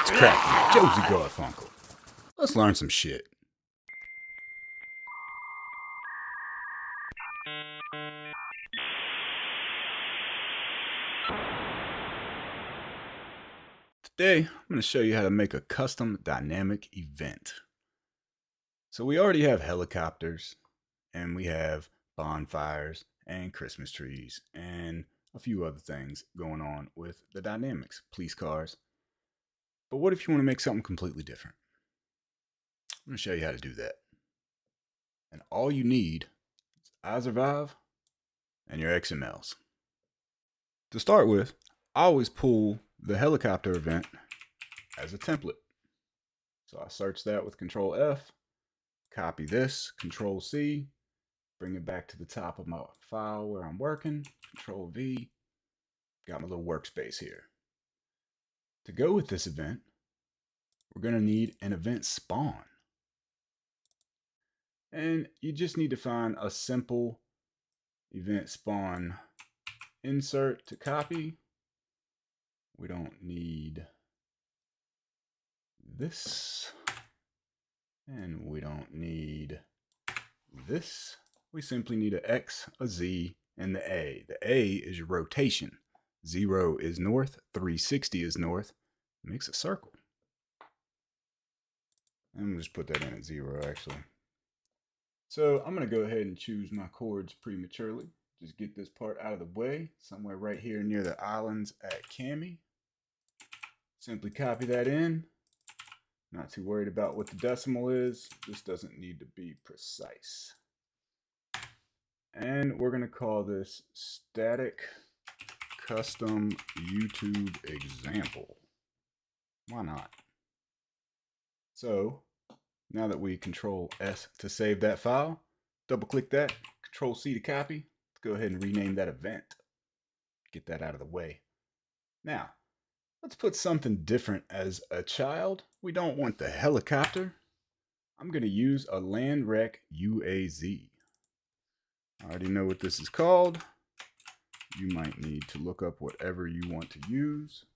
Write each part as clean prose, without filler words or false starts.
It's cracking. Josie Garfunkle. Let's learn some shit. Today, I'm going to show you how to make a custom dynamic event. So we already have helicopters, and we have bonfires, and Christmas trees, and a few other things going on with the dynamics, police cars. But what if you want to make something completely different? I'm going to show you how to do that. And all you need is I Survive and your XMLs. To start with, I always pull the helicopter event as a template. So I search that with Control F, copy this, Control C, bring it back to the top of my file where I'm working, Control V, got my little workspace here. To go with this event, we're going to need an event spawn. And you just need to find a simple event spawn insert to copy. We don't need this, and we don't need this. We simply need an X, a Z, and the A. The A is your rotation. 0 is north, 360 is north. Makes a circle. I'm going to just put that in at 0 actually. So I'm going to go ahead and choose my chords prematurely. Just get this part out of the way, somewhere right here near the islands at Cami. Simply copy that in. Not too worried about what the decimal is. This doesn't need to be precise. And we're going to call this static custom YouTube example. Why not? So now that we Control S to save that file, double click that, Control C to copy. Let's go ahead and rename that event. Get that out of the way. Now, let's put something different as a child. We don't want the helicopter. I'm going to use a land wreck UAZ. I already know what this is called. You might need to look up whatever you want to use,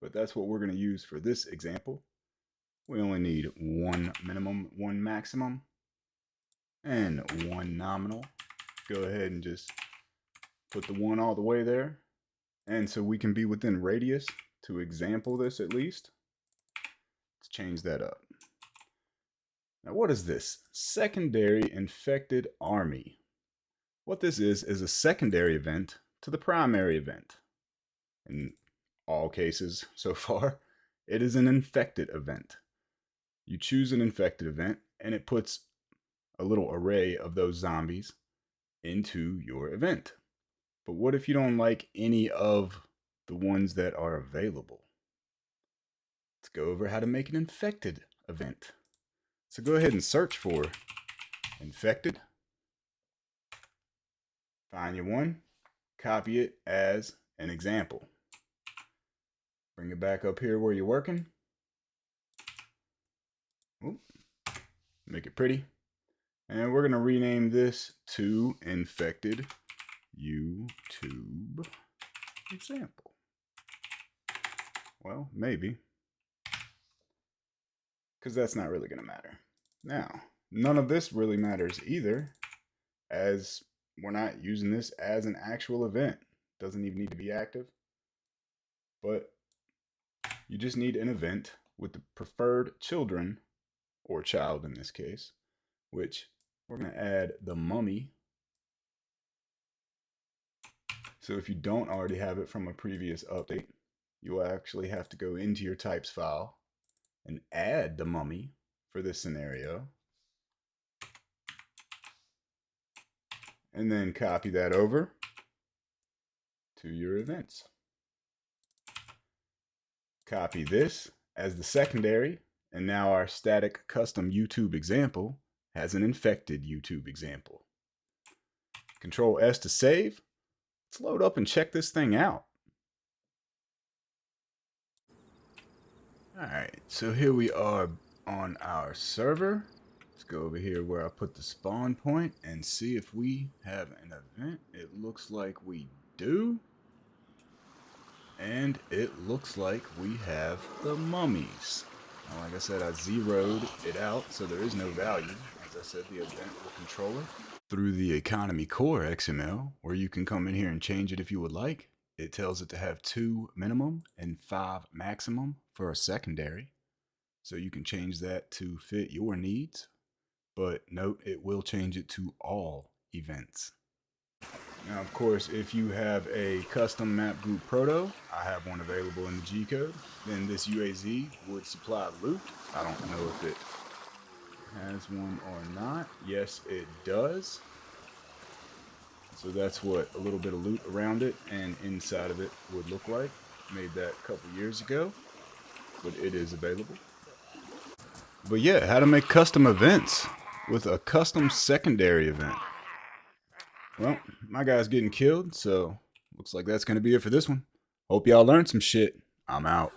but that's what we're going to use for this example. We only need one minimum, one maximum, and one nominal. Go ahead and just put the one all the way there. And so we can be within radius to example this at least. Let's change that up. Now what is this? Secondary infected army. What this is a secondary event to the primary event. In all cases so far, it is an infected event. You choose an infected event and it puts a little array of those zombies into your event. But what if you don't like any of the ones that are available? Let's go over how to make an infected event. So go ahead and search for infected. Find your one, copy it as an example. Bring it back up here where you're working. Ooh, make it pretty. And we're going to rename this to infected YouTube example. Well, maybe. Because that's not really going to matter. Now, none of this really matters either, as we're not using this as an actual event. Doesn't even need to be active. But you just need an event with the preferred children, or child in this case, which we're going to add the mummy. So if you don't already have it from a previous update, you will actually have to go into your types file and add the mummy for this scenario. And then copy that over to your events. Copy this as the secondary, and now our static custom YouTube example has an infected YouTube example. Control S to save. Let's load up and check this thing out. Alright, so here we are on our server. Let's go over here where I put the spawn point and see if we have an event. It looks like we do. And it looks like we have the mummies. Now, like I said, I zeroed it out, so there is no value. As I said, the event will control it through the economy core XML, where you can come in here and change it if you would like. It tells it to have 2 minimum and 5 maximum for a secondary. So you can change that to fit your needs. But note, it will change it to all events. Now, of course, if you have a custom map group proto, I have one available in the G code, then this UAZ would supply loot. I don't know if it has one or not. Yes, it does. So that's what a little bit of loot around it and inside of it would look like. Made that a couple years ago, but it is available. But yeah, how to make custom events with a custom secondary event. Well, my guy's getting killed, so looks like that's going to be it for this one. Hope y'all learned some shit. I'm out.